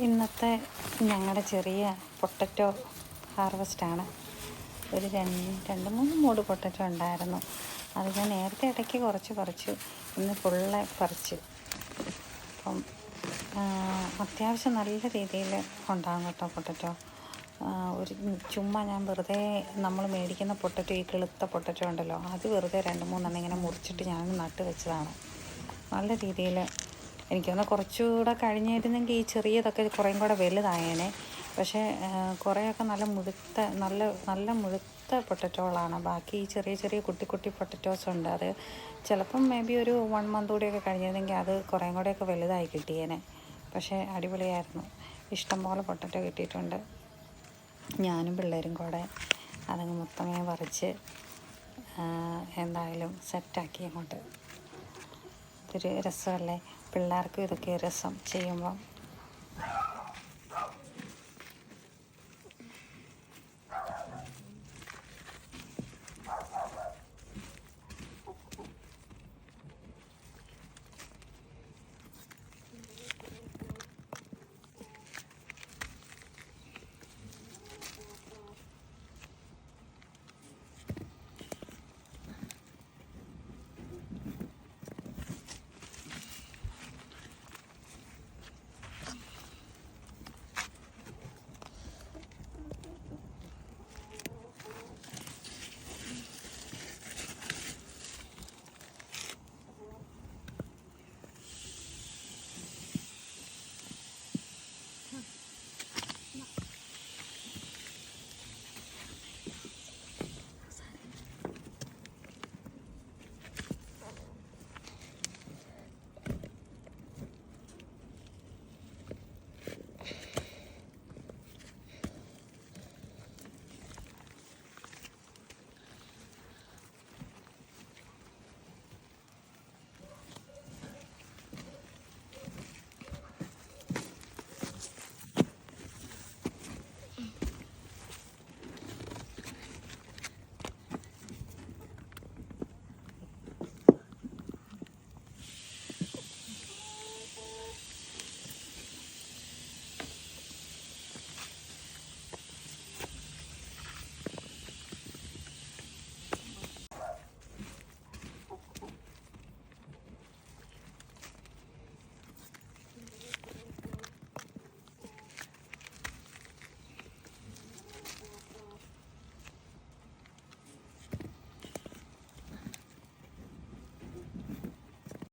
ഇന്നത്തെ ഞങ്ങളുടെ ചെറിയ പൊട്ടറ്റോ ഹാർവസ്റ്റാണ്. ഒരു രണ്ട് മൂന്ന് മൂട് പൊട്ടറ്റോ ഉണ്ടായിരുന്നു. അത് ഞാൻ നേരത്തെ ഇടയ്ക്ക് കുറച്ച് ഇന്ന് ഫുള്ള് പറിച്ച്. അപ്പം അത്യാവശ്യം നല്ല രീതിയിൽ ഉണ്ടാകും കേട്ടോ പൊട്ടറ്റോ. ഒരു ചുമ്മാ ഞാൻ വെറുതെ നമ്മൾ മേടിക്കുന്ന പൊട്ടറ്റോ, ഈ കിളുത്ത പൊട്ടറ്റോ ഉണ്ടല്ലോ, അത് വെറുതെ 2-3 ഇങ്ങനെ മുറിച്ചിട്ട് ഞാൻ നട്ട് വെച്ചതാണ്. നല്ല രീതിയിൽ എനിക്കൊന്ന് കുറച്ചുകൂടെ കഴിഞ്ഞിരുന്നെങ്കിൽ ഈ ചെറിയതൊക്കെ കുറേയും കൂടെ വലുതായേനെ. പക്ഷേ കുറേയൊക്കെ നല്ല മുഴുത്ത പൊട്ടറ്റോകളാണ്. ബാക്കി ഈ ചെറിയ കുട്ടി പൊട്ടറ്റോസ് ഉണ്ട്. അത് ചിലപ്പം മേ ബി ഒരു 1 മന്ത് കൂടിയൊക്കെ കഴിഞ്ഞിരുന്നെങ്കിൽ അത് കുറേയും കൂടെയൊക്കെ വലുതായി കിട്ടിയേനെ. പക്ഷേ അടിപൊളിയായിരുന്നു. ഇഷ്ടംപോലെ പൊട്ടറ്റോ കിട്ടിയിട്ടുണ്ട്. ഞാനും പിള്ളേരും കൂടെ അതങ്ങ് മൊത്തമേ പറിച്ച് എന്തായാലും സെറ്റാക്കി അങ്ങോട്ട്. ഇതൊരു രസമല്ലേ? പിള്ളേർക്കും ഇതൊക്കെ രസം ചെയ്യുമ്പം.